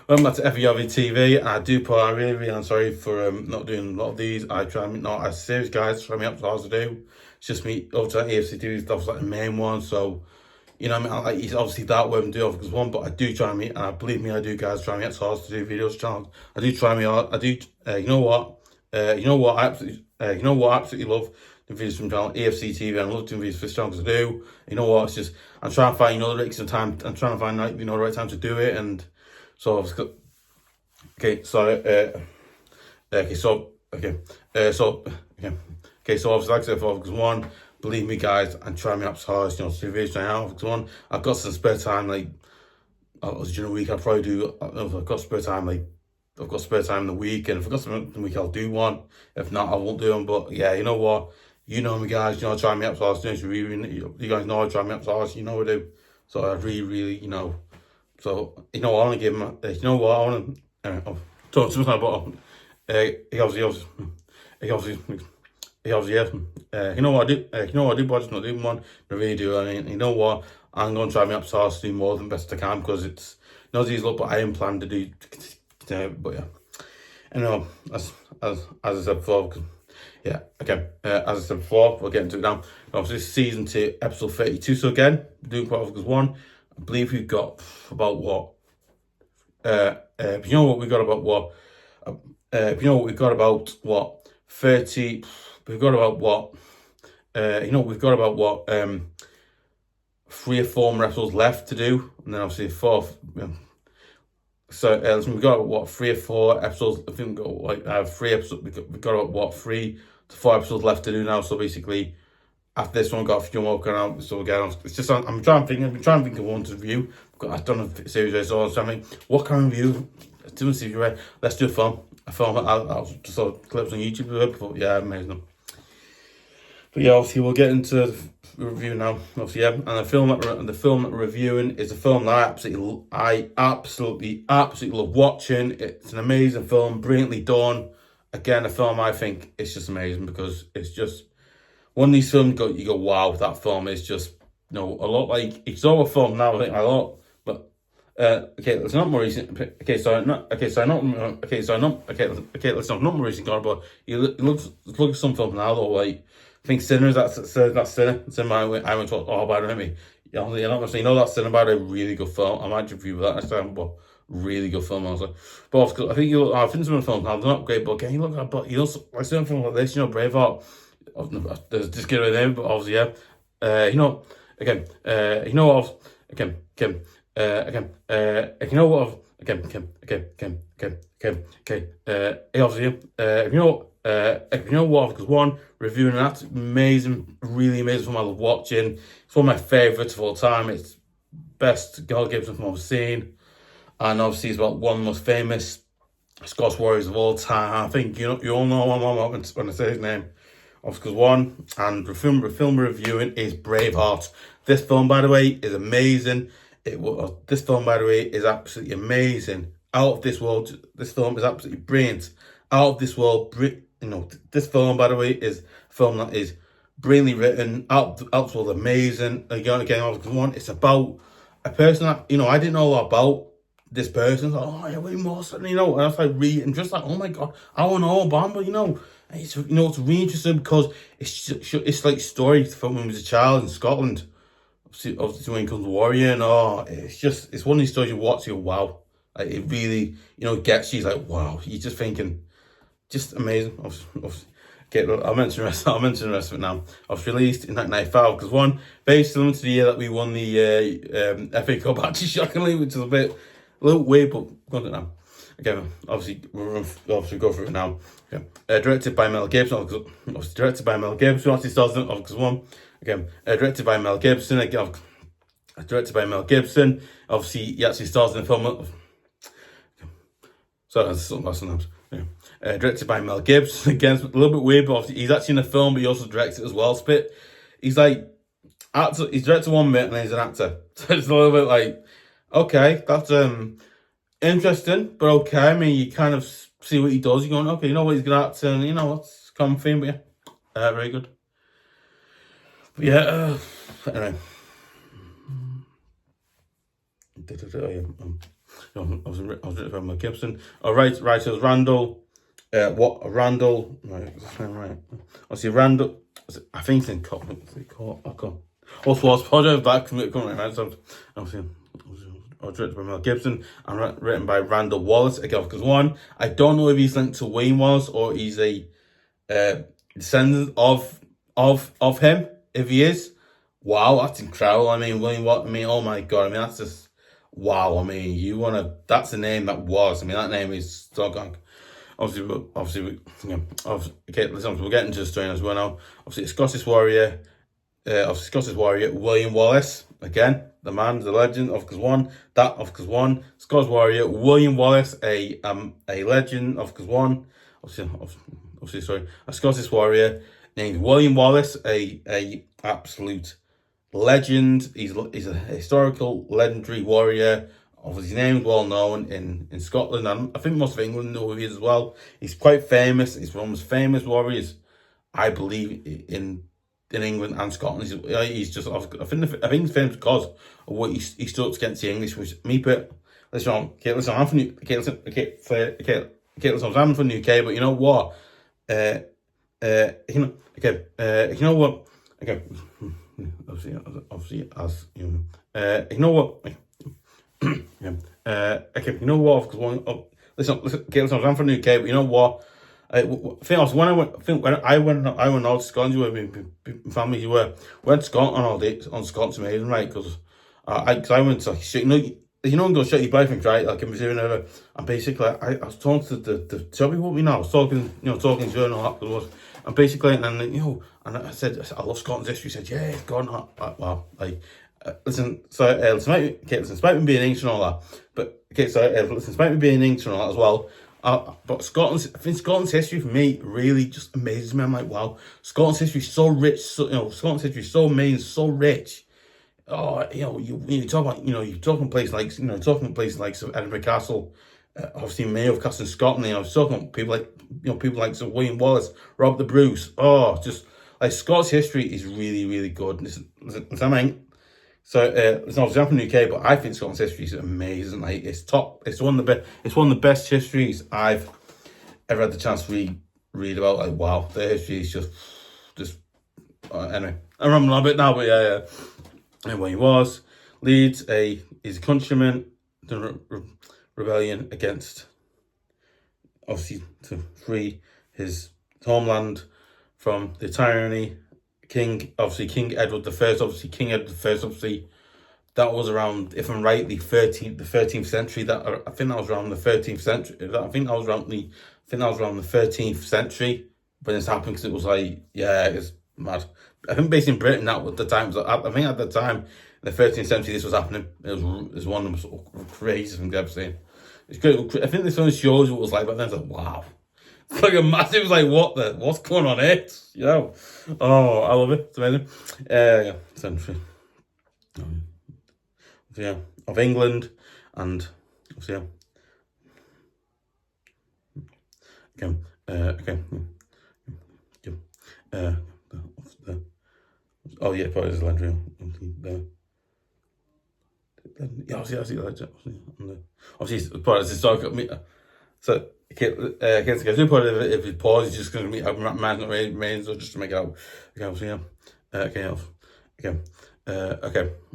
Welcome back to FVRV TV. I really am sorry for not doing a lot of these. I try not as serious guys, try me up to hard to do. It's just me over to AFC TV stuff's like the main one, so you know what I mean. It's obviously that way I'm doing because one, but I do try me, and believe me, I do, guys. Try me up to hard to do videos channels. I do try me hard. I do. You know what? You know what? I absolutely love the videos from channel AFC TV. I love doing videos for this channel because I do. You know what? It's just I'm trying to find the right time. I'm trying to find like the right time to do it, and so I've got. Okay, so obviously, like I said, because one, believe me, guys, and try me up so hard, to do videos now. Because one, I've got some spare time, like during the week, I'll probably do. If I've got spare time, I've got spare time in the week, and if I've got some in the week, I'll do one. If not, I won't do them. But yeah, you know what? You know me, guys. Try me up so hard. You guys know I try me up so hard. You know I do. So I really, So I want to give him. You know what? I want to. Talk to him about. He obviously, you know what I do. But I just not doing one. I really do. And you know what? I'm going to try my absolute to do more than best I can because it's not easy. But I am planning to do. But yeah, and as I said before, yeah, okay. As I said before, we'll get into it now. Obviously, season 2, episode 32. So again, doing quite because one. I believe we've got about what. You know what we got about what. You know what we've got about what 30. We've got about what. We've got about what 3 or 4 more episodes left to do, and then obviously 4. So we've got what 3 or 4 episodes. I think we've got like 3 episodes. We've got about what 3 to 4 episodes left to do now. So basically, after this one, got a few more coming out. So again, it's just I'm trying to think of one to review. I've done a series where so I was trying to think, what kind of review? Do a series where let's do a film. I'll just sort of clips on YouTube. But yeah, amazing. But yeah, obviously we'll get into the review now. Obviously, yeah, and the film that we're reviewing is a film that I absolutely love watching. It's an amazing film, brilliantly done. Again, a film I think it's just amazing because it's just one of these films you go, wow, that film is just a lot like it's all a film now. I think a lot, but okay, it's not more recent. Let's not more recent, but you look at some films now though, like. I think Sinners, that's Sinner. I went to about it, maybe. You're not gonna say, that Sinner about a really good film. I might review that next time, but really good film also. But I think I think some of the films now they're not great, but again, you look at like certain films like this, Braveheart. There's just get rid of them, but obviously, yeah. Again, you know what? Again, you know what? If you know what, because one, reviewing that amazing, really amazing film I love watching. It's one of my favourites of all time. It's best Mel Gibson film I've seen. And obviously it's about one of the most famous Scots warriors of all time. I think you all know when I say his name. Because one, and the film we're reviewing is Braveheart. This film, by the way, is amazing. This film, by the way, is absolutely amazing. Out of this world. This film is absolutely brilliant. Out of this world. This film, by the way, is a film that is brilliantly written. Out of this world, amazing. Again, one, it's about a person that I didn't know about this person. Like, oh yeah, William Wallace, and I was like reading, just like, oh my god, I want to know about him, but it's it's really interesting because it's like stories from when he was a child in Scotland. Obviously when he becomes a warrior, and it's one of these stories you watch, you go, wow, like it really gets you, like wow, you're just thinking, just amazing. Okay, look, I'll mention the rest of it now. I was released in 1995 because one, very similar to the year that we won the FA Cup, actually shockingly, which is a little weird, but we'll go now. Okay, obviously go through it now. Okay. Directed by Mel Gibson. Obviously directed by Mel Gibson. Obviously stars in because one. Again, directed by Mel Gibson. Again, directed by Mel Gibson. Obviously, he actually stars in the film. So that's something. Yeah. Directed by Mel Gibson. Again, it's a little bit weird, but obviously he's actually in the film, but he also directs it as well. He's like actor. He's directed one bit, and then he's an actor. So it's a little bit like, okay, that's interesting, but okay. I mean, you kind of see what he does. You're going, okay, you know what he's good at, and what's common theme, but yeah, very good. But yeah, anyway. Written by Mel Gibson. Writers Randal. Randal? Right. Obviously Randall. I think it's in Also, project that coming right. So obviously, I was written by Mel Gibson and written by Randal Wallace. Again, because one, I don't know if he's linked to William Wallace or he's a descendant of him. If he is, wow, that's incredible. I mean, William Wallace. I mean, oh my god. I mean, that's just wow. I mean, that's a name that was. I mean, that name is so gone. Obviously, okay, listen, we're getting to the story as well now. Obviously, Scottish warrior, William Wallace. Again, the man, the legend of Cosmo. Scottish warrior, William Wallace, a legend of Cosmo. Sorry, a Scottish warrior named William Wallace, a absolute legend. He's a historical, legendary warrior. Obviously, his name is well known in Scotland, and I think most of England know who he is as well. He's quite famous. He's one of the most famous warriors, I believe, in England and Scotland. He's just, I think he's famous because of what he stood up against the English, which me, but listen, I'm from I'm from the UK, but you know what? You know what? Okay, obviously, as you know what? Okay, you know what? Because listen, I'm from the UK, but you know what? When I went out to Scotland with my family, went to Scotland on Scotland's amazing, right? Because I went to go shut your boyfriend, right? Like in Missouri, and basically I was talking to the chubby with me now. I was talking to her and all that, and basically, and I said I love Scotland's history. He said, yeah, it's gone. Wow, like. Listen, despite me being English and all that, but despite me being English and all that as well, but Scotland's history for me really just amazes me. I'm like, wow, Scotland's history is so rich. Scotland's history is so amazing, so rich. Oh, you talk about, you're talking places like, Edinburgh Castle, obviously Mayo Castle in Scotland. I was talking about people like Sir William Wallace, Robert the Bruce. Oh, just like Scots history is really, really good. So it's not exactly in the UK, but I think Scotland's history is amazing. Like it's top. It's one of the best histories I've ever had the chance to read about. Like wow, the history is just. Anyway, I'm rambling a bit now, but yeah. Anyway, he's a countryman. The rebellion against, obviously, to free his homeland from the tyranny. King Edward the First, that was around, if I'm right, the 13th century. I think that was around the 13th century. I think that was around the 13th century when this happened, because it was like, yeah, it's mad. I think based in Britain, that was the time. I think at the time, in the 13th century, this was happening. It was one of the most crazy things I've ever seen. It's good. I think this one shows what it was like, but then it's like, wow. It's like a massive, what's going on here? Oh, I love it. It's amazing. Century. Of England, and okay. Oh yeah, probably is Landry. Yeah, obviously, obviously, part of the historical. So, do part of it. If it pauses, it's just going to be man not rains, or just to make it out. Okay,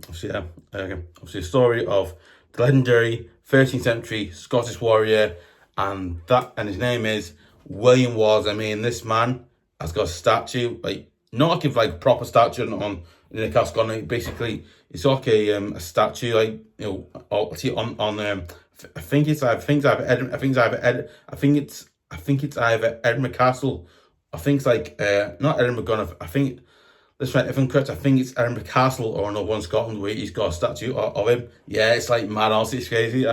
obviously, a story of the legendary 13th century Scottish warrior, and his name is William Wallace. I mean, this man has got a statue, not like a proper statue in the castle. Basically, it's like a statue, on I think it's either Edinburgh Castle. I think it's not Edinburgh Gun. I think that's right. If I'm correct, I think it's Edinburgh Castle or another one in Scotland where he's got a statue of him. Yeah, it's like mad. Honestly, it's crazy.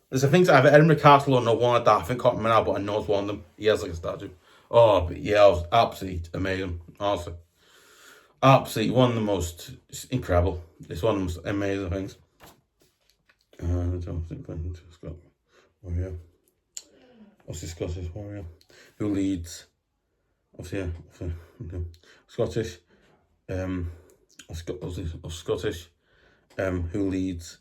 There's either Edinburgh Castle or another one like that. I think I can't remember now, but I know it's one of them. He has like a statue. Oh, but yeah, it was absolutely amazing. Honestly, absolutely one of the most incredible. It's one of the most amazing things. Warrior. Obviously, Scottish warrior who leads. Obviously, Scottish. Scottish. Who leads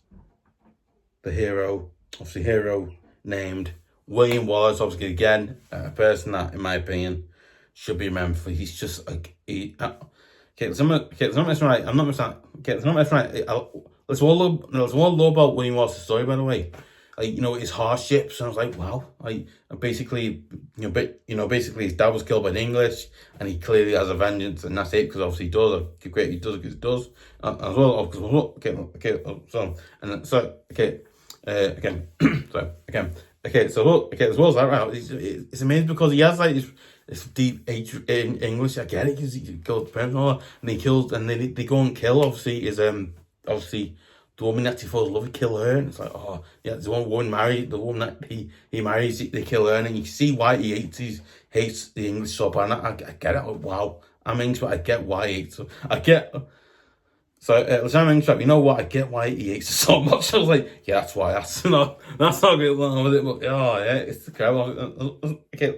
the hero obviously hero named William Wallace. Obviously, again, a person that, in my opinion, should be remembered for. He's just like okay, let's not mess right. I'm not messing right. Okay, let's not mess right. Let's all know about William Wallace's story, by the way. Like, his hardships, and I was like, wow. Like, basically, basically his dad was killed by the English, and he clearly has a vengeance, and that's it, because obviously he does. He does because he does, as well. As well as that, right? It's amazing because he has like this deep hatred in English. I get it, because he killed parents and all that, and he kills, and they go and kill. Obviously, obviously the woman that he falls in love with, kill her, and it's like, oh yeah, the one woman married, the woman that he marries, they kill her, and you see why he hates the English so bad. I get it. Wow, I'm English, but I get why he hates it. I'm English, you know what? I get why he hates it so much. I was like, yeah, that's why. That's not good along with it. But oh yeah, it's incredible. As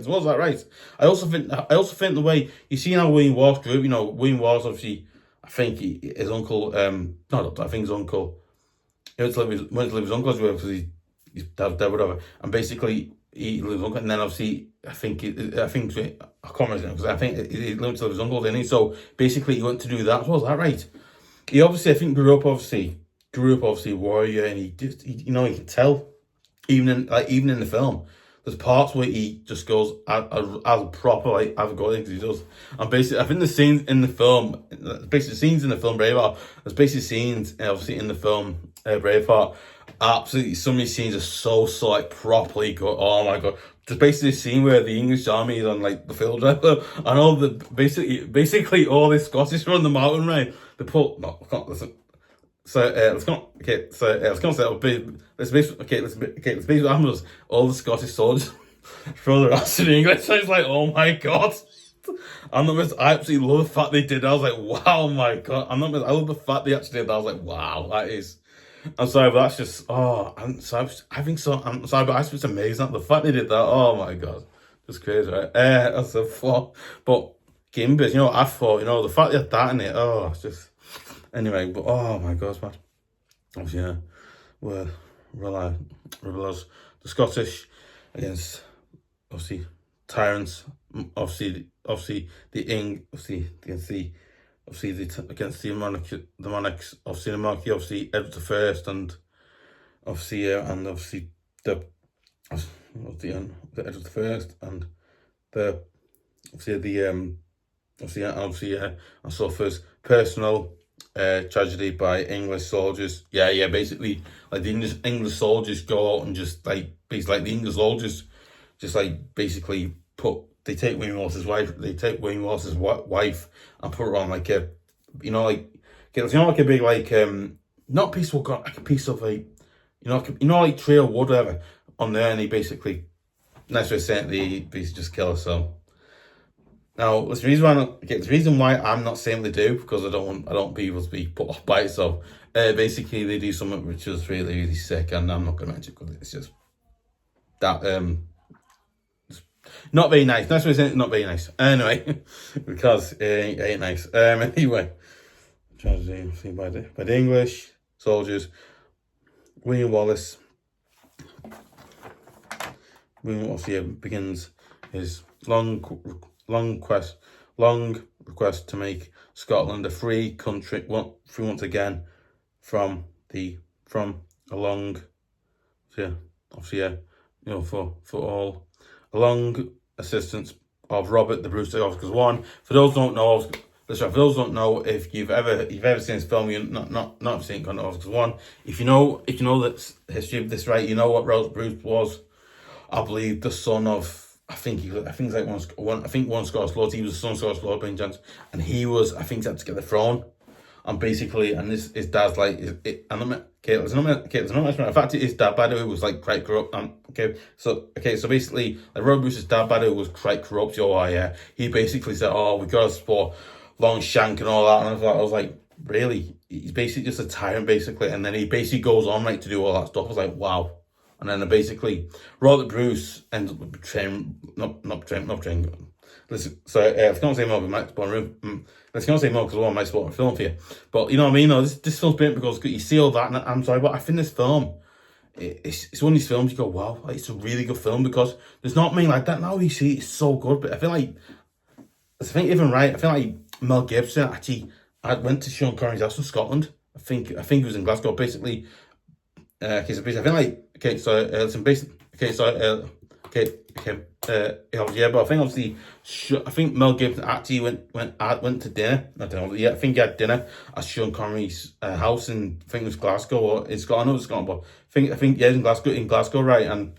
well as that, right? I also think the way you see how William Wallace grew up. William Wallace, obviously, I think his uncle, I think his uncle, he went to live with his uncle's because his dad's dead, whatever. And basically, he lived with his uncle, and then obviously, I can't remember because I think he lived to live with his uncle, didn't he? So basically, he went to do that. As well, is that right? He obviously, I think, grew up a warrior, and he you can tell, even in the film. There's parts where he just goes as proper, like, as God, because he does. And basically, I think the scenes in the film, Braveheart, there's basically scenes, obviously, in the film Braveheart, absolutely, some of these scenes are so like, properly good. Oh my God. There's basically a scene where the English army is on, like, the field, right? And all basically all the Scottish are on the mountain, right? They put, no, I can't listen. Let's basically what happens. All the Scottish soldiers throw their ass in English. So it's like, oh my God. I absolutely love the fact they did that. I was like, wow, my God. I love the fact they actually did that. I was like, wow, that is. I'm sorry, but that's just, I'm sorry, but that's just amazing. The fact they did that, oh my God. Just crazy, right? That's a flaw. But Gimbers, I thought, the fact they had that in it, it's just. Anyway, but oh my God, man. Obviously, yeah, we're rebels. The Scottish against, obviously, tyrants. Obviously against the monarchs. Obviously, the monarchy. Obviously, Edward the and obviously, and obviously the Edward the and the and suffers personal tragedy by English soldiers. Yeah, basically, like, the English soldiers go out and just, like, basically, like, the English soldiers just, like, basically they take William Wallace's wife and put her on, like, a, like a big, like, not piece of, like, a piece of, like, like, tree or wood, whatever, on there, and he basically, nice way of saying it, they basically just kill her. So now, the reason why I'm not saying they do, because I don't want people to be put off by it. So basically, they do something which is really, really sick, and I'm not going to mention it because it's just that not very nice. That's what I'm saying. Not very nice. Anyway, because it ain't nice. Anyway, tragedy by the English soldiers. William Wallace begins his long request to make Scotland a free country once again for all a long assistance of Robert the Bruce. Because for those who don't know, if you've ever seen this film, you're not seen it, because if you know the history of this, right, you know what Robert Bruce was. I believe the son of, I think he's like one Scottish lord. He was the son of Scottish Lord Benjamin Johnson, and he was, I think, had to get the throne. And basically, and his dad's like, there's no mention. In fact, his dad, by the way, was like quite corrupt. So basically, like, Robert Bruce's dad, by the way, was quite corrupt. He basically said, we got to support Longshank and all that. And I was like, really? He's basically just a tyrant, basically. And then he basically goes on, like, to do all that stuff. I was like, wow. And then basically, Robert Bruce ends up betraying, not betraying. listen, so if I can't say more about Max Bonroom, let's not say more because I want my sport film for you. But you know what I mean? No, this film's brilliant because you see all that, and I'm sorry, but I think this film, it's one of these films you go, wow, like, it's a really good film because there's not many like that now. You see, it's so good, but I feel like, I think even right, I feel like Mel Gibson actually, I went to Sean Connery's house in Scotland. I think he was in Glasgow, basically. Okay, so basically, I think like, okay, so some basic, okay, so yeah, but I think obviously, I think Mel Gibson actually went to dinner. I don't know. Yeah, I think he had dinner at Sean Connery's house in, I think it was Glasgow or in Scotland. I know it was Scotland, but I think yeah, in Glasgow, right? And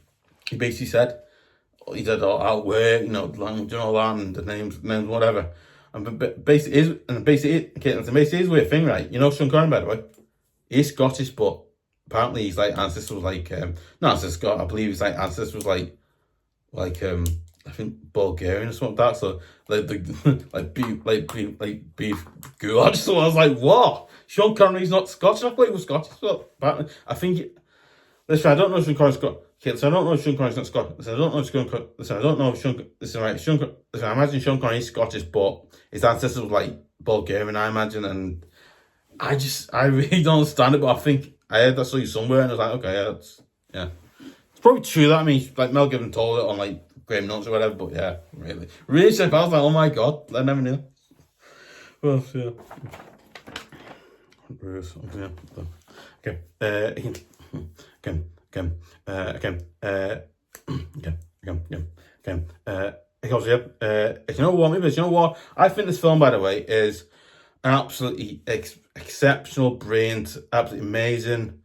he basically said, he said out where, you know, language and all that, and the names, whatever. And basically is, okay, and basically is a weird thing, right? You know, Sean Connery, by the way, he's Scottish, but apparently he's like ancestor was like not ancestor Scott. I believe his like ancestor was like I think Bulgarian or something like that. So like the like beef goulash. So I was like, what? Sean Connery's not Scottish. I thought he was Scottish. But apparently, I think. Listen, I don't know if Sean Connery's Scottish. Okay, so I don't know if Sean Connery's not Scottish. Listen, I don't know if Sean Connery. Listen, I don't know if Sean. Listen, right? Listen, I imagine Sean Connery's Scottish, but his ancestors was like Bulgarian, I imagine, and I really don't understand it, but I think I heard that story somewhere, and I was like, okay, yeah. It's probably true that, I mean, like Mel Gibson told it on like Graham Nuts or whatever, but yeah, really sick. I was like, oh my god, I never knew. Well, yeah. Okay. Because you know what? I think this film, by the way, is an absolutely exceptional, brilliant, absolutely amazing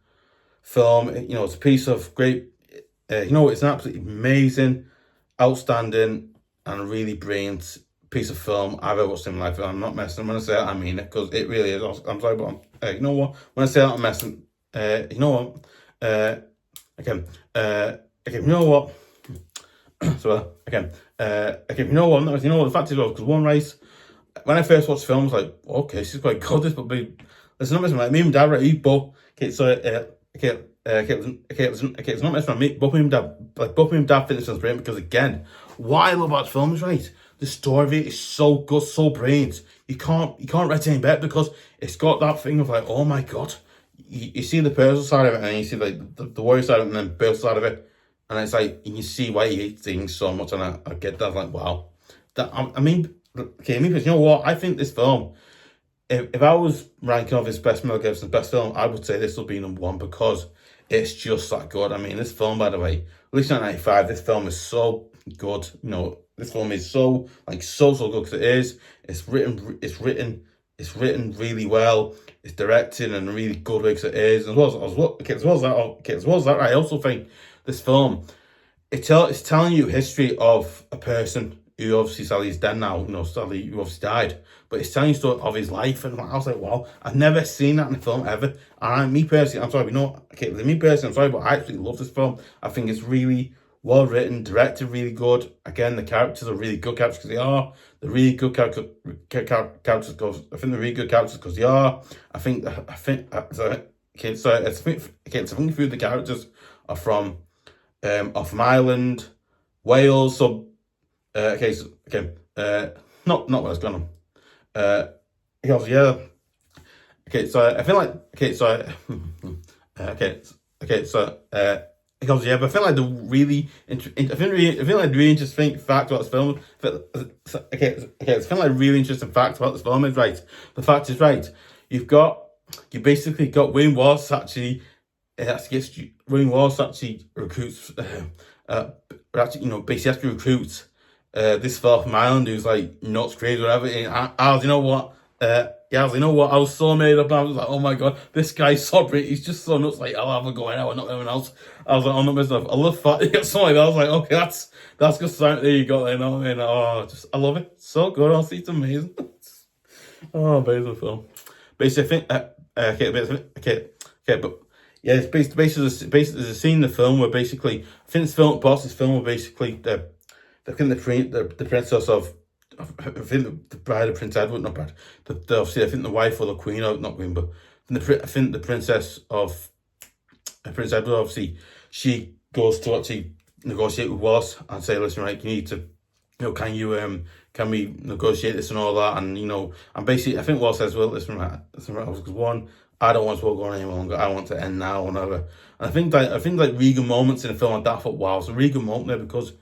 film. You know, it's a piece of great. It's an absolutely amazing, outstanding, and really brilliant piece of film I've ever watched in my life. I'm not messing. When I say that, I mean it, because it really is. I'm sorry, but you know what? When I say that, I'm messing. You know what? You know what? So again, you know what? The fact is, because one race, when I first watched the film, I was like, okay, this is quite good. This, but it's not messing like me and Dad, right? But it's not messing with me. Both me and Dad think this was brilliant because again, what I love about the film is right. The story of it is so good, so brilliant. You can't write any better because it's got that thing of like, oh my god. You see the personal side of it, and you see like the warrior side of it, and then the personal side of it, and it's like you see why he hates things so much, and I get that. Like, wow, you know what? I think this film, if I was ranking off his best Mel Gibson's best film, I would say this will be number one because it's just that good. I mean, this film, by the way, released in 1995, this film is so good. You know, this film is so good because it is. It's written really well. It's directed in a really good way because it is. As well as that, I also think this film, it's telling you history of a person who obviously sadly is dead now. You know, sadly who obviously died, but it's telling you story of his life. And I was like, wow, I've never seen that in a film ever. And me personally, I'm sorry, I'm sorry, but I absolutely love this film. I think it's really well written, directed really good. Again, the characters are really good characters because they are. They're really good characters because I think they're really good characters because they are. I think so I think a few of the characters are from Ireland, Wales. So not what I was going on. Yeah. Okay, so I feel like because yeah, but I feel like the really interesting fact about this film. I feel like really interesting fact about this film is right. The fact is right. You basically got William Wallace actually. William Wallace actually recruits. Basically has to recruit this fella from Ireland who's like nuts, crazy, whatever. And you know what? I was so made up. I was like, oh my god, this guy's so great. He's just so nuts. Like, I'll have a go out, not everyone else. I was like, I'm not messing up. I love that. You get something like that. I was like, okay, that's good. There you go. You know what I mean? Oh, I love it. So good. Honestly, it's amazing. Oh, amazing film. Basically, I think, but yeah, it's basically there's a scene in the film where basically, I think this film were basically the princess of. I think the bride of Prince Edward, not Brad. Obviously, I think the wife or the queen, or not queen, but I think the princess of Prince Edward. Obviously, she goes to actually negotiate with Wallace and say, "Listen, right, you need to can we negotiate this and all that? And and basically, I think Wallace says, well, listen, because one, I don't want this war going any longer. I want to end now, or whatever. And I think like really good moments in a film like that. I thought, wow, it's a really good moment there, because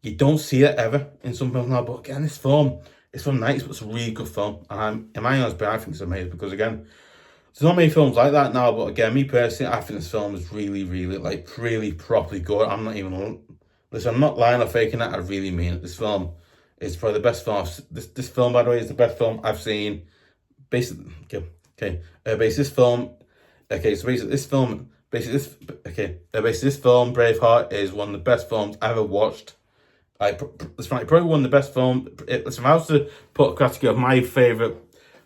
you don't see it ever in some films now. But again, this film, it's from the 90s, but it's a really good film. And in my honest, I think it's amazing, because again, there's not many films like that now. But again, me personally, I think this film is really, really, like, really properly good. I'm not even, listen, I'm not lying or faking that. I really mean it. This film is probably the best film. This film, by the way, is the best film I've seen. Basically, this film, this film, Braveheart, is one of the best films I've ever watched. It's probably one of the best films. If I was to put a category of my favourite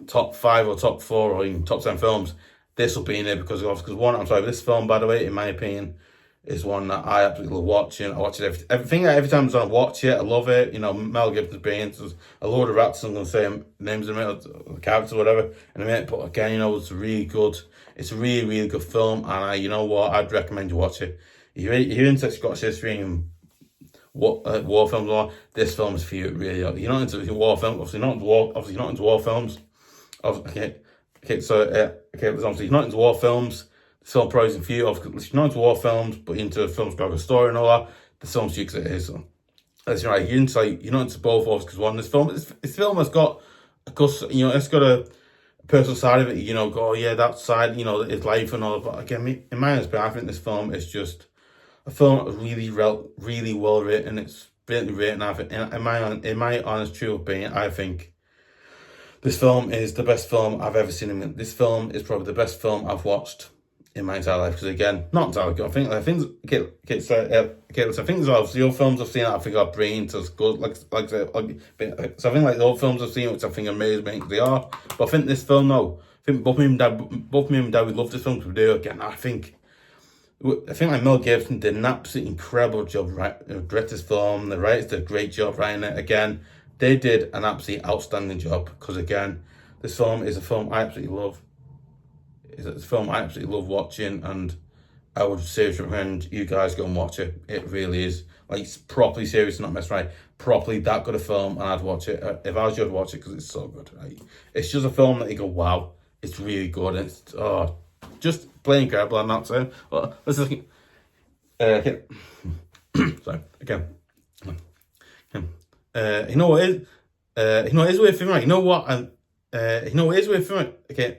top 5 or top 4 or even top 10 films, this will be in there, because this film, by the way, in my opinion, is one that I absolutely love watching. I watch it every time I watch it, I love it. Mel Gibson's brilliant. There's a load of rats, I'm going to say names in a minute, the characters or whatever in a minute, but again, it's really good. It's a really, really good film, and you know what, I'd recommend you watch it. If you're into Scottish history and war films, this film is for you, really. You're not into war films, obviously not into war films. So obviously you're not into war films. This film probably isn't for you. Obviously you're not into war films, but into films got a story and all that. The film's for you, because it is. So that's right. You're not into both of us, because this film has got it's got a personal side of it. That side, his life and all that. But again, in my opinion, I think this film is just a film that was really well written. It's brilliantly written. I think, in my honest, true opinion, I think this film is the best film I've ever seen. This film is probably the best film I've watched in my entire life. Because again, not entirely good. I think as well, the old films I've seen, I think are brilliant, as good. So I think like the old films I've seen, which I think are amazing, they are. But I think this film, no. I think both me and Dad, we love this film, because we do. Again, I think like Mel Gibson did an absolutely incredible job directing this film. The writers did a great job writing it. Again, they did an absolutely outstanding job, because again, this film is a film I absolutely love. It's a film I absolutely love watching, and I would seriously recommend you guys go and watch it. It really is, like, it's properly serious, not messed right. Properly that good a film, and I'd watch it. If I was you, I'd watch it, because it's so good. Right? It's just a film that you go, wow, it's really good. And it's just plain incredible. I'm not saying. Well, let's just okay. Sorry, again. You know what is? You know what is a weird thing, right? You know what? You know what is a weird thing, right? Okay.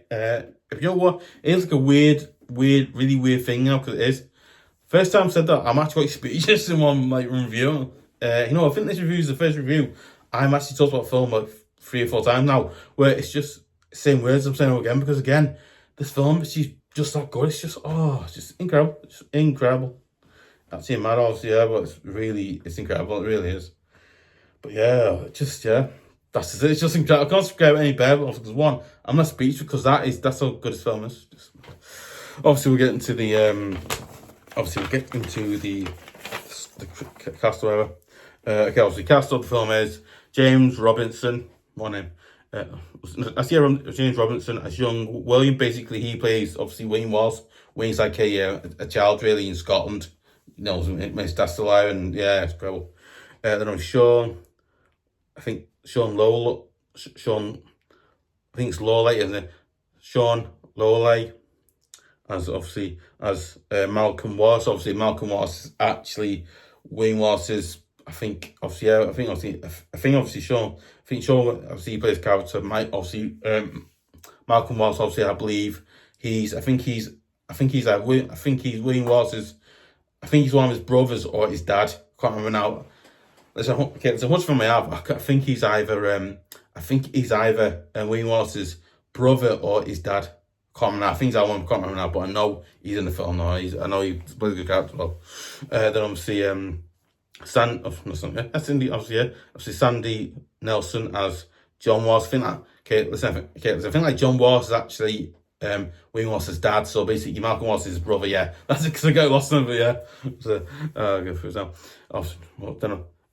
You know what? It is like a weird, really weird thing now, because it is. First time I said that, I'm actually quite speechless in one review. I think this review is the first review I'm actually talked about film like 3 or 4 times now, where it's just the same words I'm saying again, because again, this film is just that good. It's just incredible. It's incredible. That's in mad, obviously, yeah, but it's incredible. It really is. But yeah, that's it. It's just incredible. I can't describe it any better, because one, I'm not speechless, because that's how good this film is. Obviously, we'll get into the cast or whatever. Obviously, cast of the film is James Robinson. One name. James Robinson as young William. Basically, he plays obviously William Wallace. Wayne's like a child really in Scotland. His dad's still alive, and yeah, it's incredible. Then I'm Sean. I think Sean Lowlor. I think it's Lowlor, isn't it? Sean Lowlor as Malcom Wallace. Obviously, Malcom Wallace is actually William Wallace's. I think Sean. I think Sean obviously he plays character. Malcom Wallace. Obviously, I believe he's William Wallace's. I think he's one of his brothers or his dad. Can't remember now. There's a much from my heart. I think he's either William Wallace's brother or his dad. Can't remember now. I think he's that one. Can't remember now, but I know he's in the film now. I know he plays a good character as well. Then obviously obviously Sandy Nelson as John Wallace. I think like John Wallace is actually William Wallace's dad, so basically Malcom Wallace is his brother, yeah. That's because I got lost in it, but yeah. So, go through that.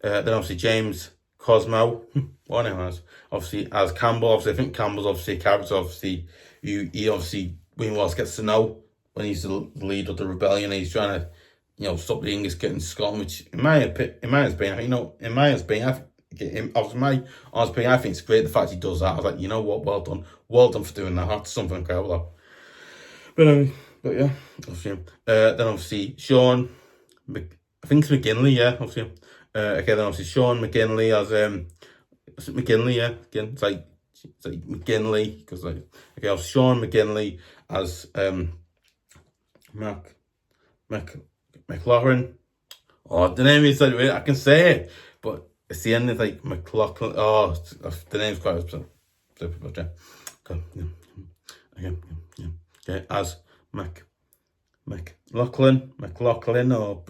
Then obviously James Cosmo, what name was? Obviously as Campbell. Obviously I think Campbell's obviously a character. Obviously William Wallace gets to know when he's the leader of the rebellion. And he's trying to stop the English getting to Scotland. Which in my opinion, obviously my honest opinion, I think it's great the fact he does that. I was like, you know what, well done for doing that. That's something incredible. But yeah, obviously, then obviously Sean, I think it's McGinley, yeah, obviously. Okay, then obviously Sean McGinley as is it McGinley, yeah, again, it's like McGinley because like okay, Sean McGinley as McLaurin. Oh, the name is like I can say it, but it's the end of like McLaughlin. Oh, the name's quite okay. Okay, yeah. Okay, as McLaughlin, or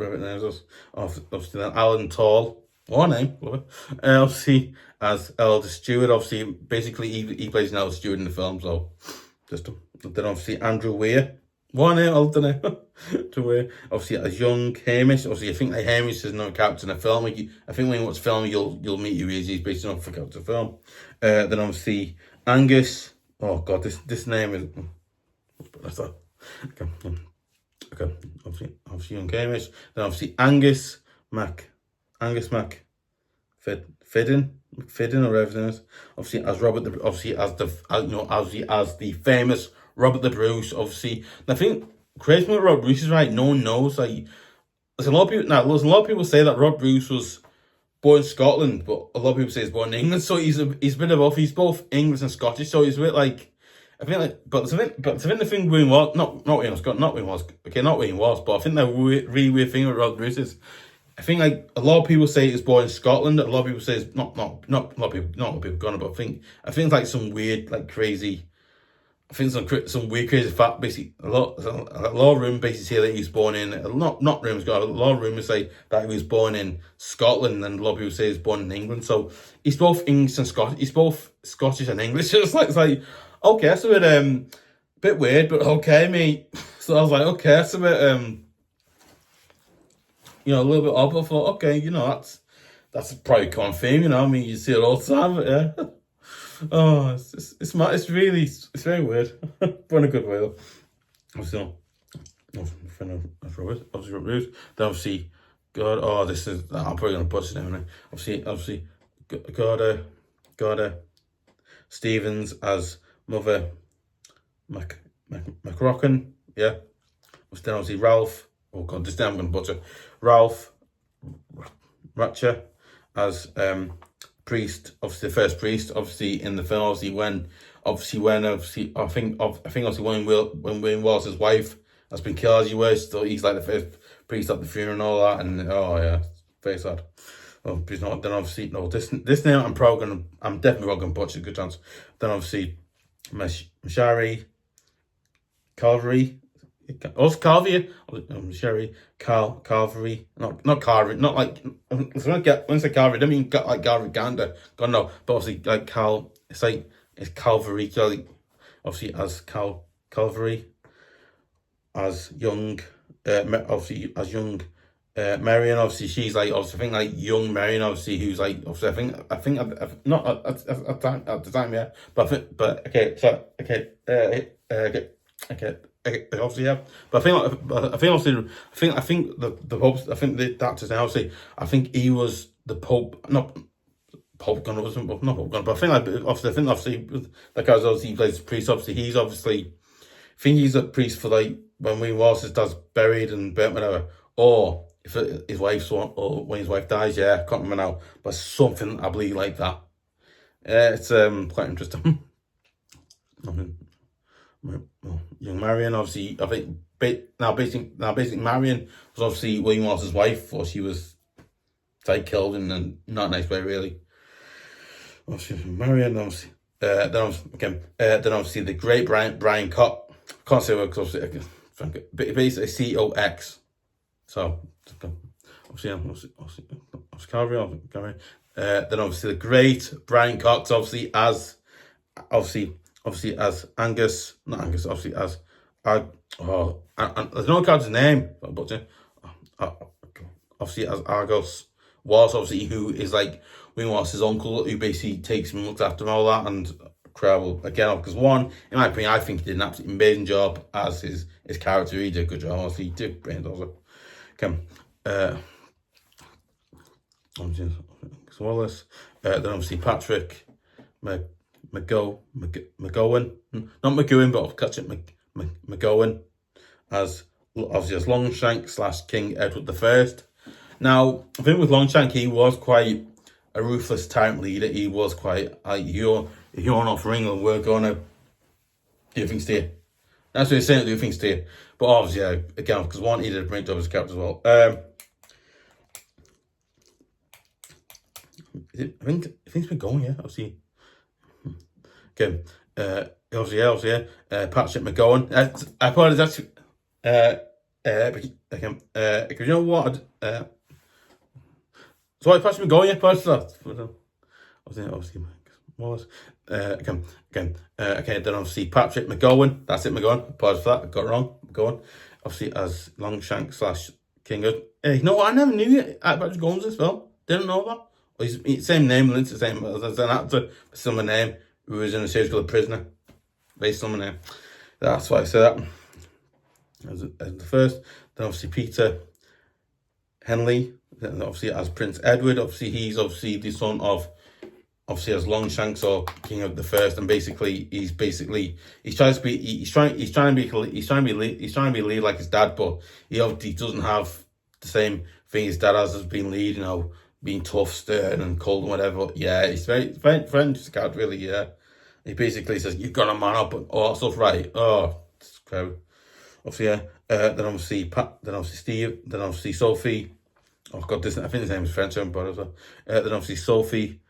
obviously then Alan Tall. What name? Love it. Obviously as Elder Stewart. Obviously, basically he plays an Elder Stewart in the film. So just then obviously Andrew Weir. What name? I don't know. To Weir. Obviously as young Hamish. Obviously I think like Hamish is another character in the film. Like, I think when you watch the film you'll meet who he is. He's based on a character film. Then obviously Angus. Oh god, this name is. That's that. Okay. Obviously young Hamish. Then obviously Angus Mac Fidden or whatever it is. Obviously as Robert the as the famous Robert the Bruce. Obviously, and I think crazy about Rob Bruce is right. No one knows. Like there's a lot of people now. There's a lot of people say that Rob Bruce was born in Scotland, but a lot of people say he's born in England. So he's a bit of both. He's both English and Scottish. So he's a bit like. I think like, but I think the thing William was not William was okay, not William was, but I think the really weird thing with Rob Bruce is, I think like a lot of people say it's born in Scotland. A lot of people say it's not a lot of people gone, but I think it's like some weird like crazy. I think some weird crazy fact. Basically, a lot of rumors basically say that he was born in not rumors. Got a lot of rumors say that he was born in Scotland, and a lot of people say he's born in England. So he's both English and Scottish. He's both Scottish and English. It's like okay, that's a bit weird, but okay, mate. So I was like, okay, that's a bit a little bit odd. But I thought, okay, that's probably a common theme. I mean, you see it all the time, but yeah. Oh, it's very weird, but in a good way though. Obviously, obviously Robert. Then obviously, God. Oh, this is. I'm probably gonna butcher it now. Obviously, God. Stevens as Mother McRocken. Yeah. Then obviously Ralph. Oh God, this name I'm gonna butcher. Ralph Ratcher as priest, obviously the first priest, obviously in the film, obviously when I think when William Wallace's wife has been killed, as you were, so he's like the first priest at the funeral and all that, and oh yeah, very sad. Oh, he's not. Then obviously this name I'm definitely gonna butcher, good chance. Then obviously Mashari Calvary. Calvary, Sherry, Calvary, not Calvary, not like when I say Calvary, I don't mean like Calvary Gander, God no, but obviously like it's Calvary, obviously as Calvary, as young, obviously as young, Marion, obviously she's like obviously I think like young Marion, obviously who's like obviously I think not at the time, yeah, but okay, so okay, obviously yeah, but I think the Pope. I think the doctors now say I think he was the Pope, not Pope Gunner, not Pope Gunner, but I think obviously that guy's obviously he plays priest. Obviously he's I think he's a priest for like when William Wallace's dad's buried and burnt whatever, or if his wife's one, or when his wife dies. Yeah, I can't remember now, but something I believe like that. It's quite interesting. Young Marion, obviously, I think now basically Marion was obviously William Wallace's wife, or she was like killed in a not nice way, really. Obviously Marion, obviously, then obviously the great Brian Cox. Can't say what because obviously basically COX. So obviously Calvary. Then obviously the great Brian Cox, obviously as Angus, not Angus, obviously as there's no character's name, but obviously as Argos Wallace, obviously who is like William Wallace's uncle, who basically takes him and looks after him, all that, and incredible again because one, in my opinion, I think he did an absolutely amazing job as his character. He did a good job. Honestly, he did brilliant also. Okay, Wallace. Then obviously Patrick McGowan, not McGowan, but I'll catch it McGowan as obviously as Longshank / King Edward the First. Now, I think with Longshank, he was quite a ruthless tyrant leader. He was quite you're not for England, we're gonna do things to you. That's what he's saying, do things to you. But obviously, again, because one, he did a great job as a character as well. I think it's been going, yeah. Obviously, okay. Obviously, Patrick McGowan. I apologize. You know what? So Patrick McGowan, yeah, obviously, Wallace. Okay. Then obviously Patrick McGowan. That's it, McGowan. Apologize for that. I got it wrong. McGowan. Obviously as Longshank / King Edward. You know what? I never knew Patrick McGowan's this film. Didn't know that. He's same name, it's the same as an actor, similar name, who was in a series called Prisoner. Based on the name. That's why I say that. As the first. Then obviously Peter Henley. Then obviously as Prince Edward. Obviously he's obviously the son of obviously as Longshanks or King of the First, and basically he's trying to be lead like his dad, but he obviously doesn't have the same thing his dad has being lead, you know, being tough, stern, and cold and whatever. But yeah, he's very interesting character, really. Yeah, he basically says you've got to man up and all that stuff, right? Oh, it's crowd. Obviously, yeah. Then obviously Pat. Then obviously Steve. Then obviously Sophie. Oh God, I think his name is French, but as well. Then obviously Sophie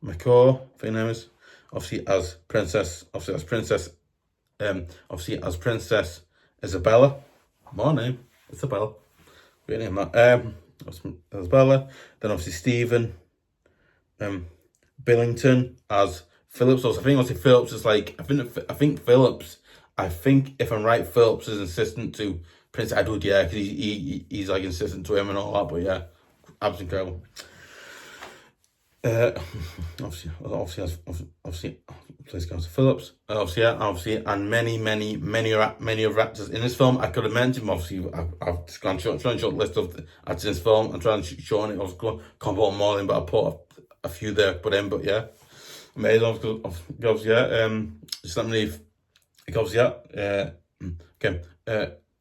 McCaw, I think her name is. Obviously as Princess. Obviously as Princess Isabella. My name, Isabella. Great name that. Isabella. Then obviously Stephen Billington as Phillips. Also, I think obviously Phillips is like I think Phillips. I think if I'm right, Phillips is assistant to Prince Edward. Yeah, because he's like assistant to him and all that. But yeah, absolutely incredible. Obviously, please go to Phillips. Obviously, and many other actors in this film. I could have mentioned. Obviously, I've just gone short list of the actors in this film. I'm trying to show it. I was going compbell more in, but I put a few there. But yeah, amazing. Obviously, yeah. Just let me leave. Obviously, yeah. Okay.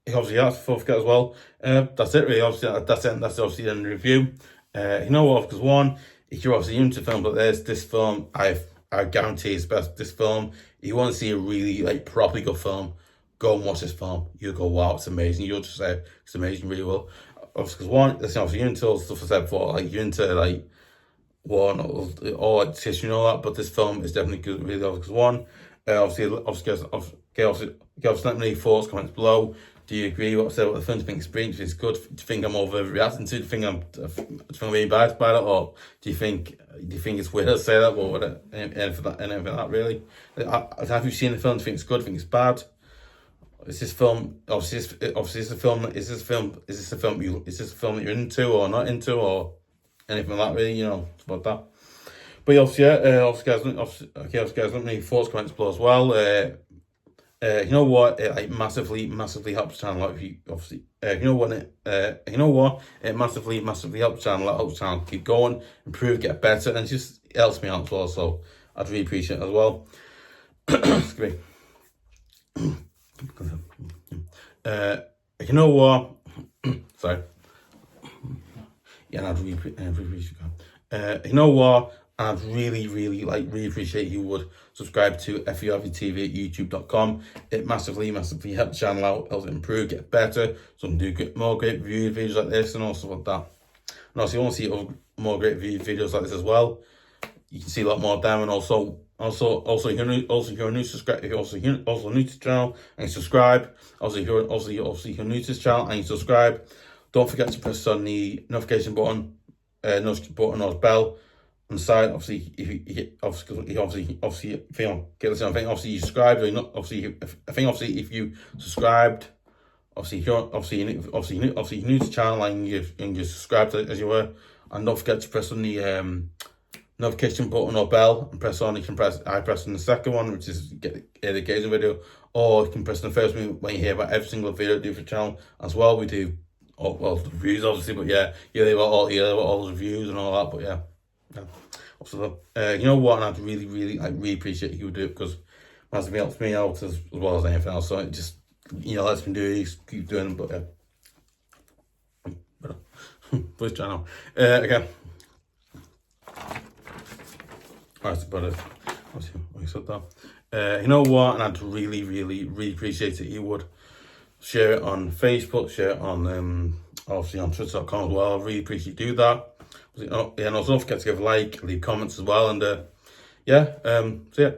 Obviously, yeah. Full forget as well. That's it. Really. Obviously, that's it. That's obviously in the review. You know what? Because one. If you're obviously into films like this film, I guarantee it's best. This film, if you want to see a really like properly good film, go and watch this film. You'll go, wow, it's amazing. You'll just say it's amazing, really well. Obviously, because one, listen, obviously you're into all the stuff I said before, like you're into like one or history and all that, but this film is definitely good, really. Because one, obviously, let me know your thoughts, comments below. Do you agree with what I said about the film? Do you think it's brilliant? Do you think it's good? Do you think I'm overreacting to it? Do you think I'm being biased by it? Or do you think it's weird to say that? Or anything like that, really? Have you seen the film? Do you think it's good? Do you think it's bad? Is this film is this a film that you're into or not into or anything like that, really? You know, it's about that. But obviously, yeah, obviously guys, let me know your thoughts, comments below as well. You know what? It like massively helps the channel out. If you obviously, it massively helps the channel. It helps the channel keep going, improve, get better, and it just helps me out as well. So I'd really appreciate it as well. Excuse me. You know what? Sorry. Yeah, I'd really appreciate it. You know what? I'd really appreciate you would subscribe to FVRV TV at youtube.com. It massively helps the channel out, helps it improve, get better, so I can do more great review videos like this and also like that. And also, if you want to see more great review videos like this as well, you can see a lot more of them. And also, if you're new to the channel and subscribe. Also, if you're new to this channel and you subscribe, don't forget to press on the notification button, or bell. On the side, obviously, if you subscribed, or not, if you subscribed, obviously you're new to the channel and you subscribed as you were, and don't forget to press on the notification button or bell and press on. I press on the second one, which is get the occasional video, or you can press on the first one when you hear about every single video I do for the channel as well. We do the reviews obviously, but yeah, you hear about all the reviews and all that, but yeah. Yeah. Also, you know what? And I'd really appreciate you would do it, because it helps me out as well as anything else. So it just, lets me do it, keep doing it. But yeah, please try now. Okay. That's about it. What you said that. You know what? And I'd really appreciate it. You would share it on Facebook, share it on obviously on Twitter.com as well. I really appreciate you do that. Yeah, and also don't forget to give a like, leave comments as well, and yeah. So yeah.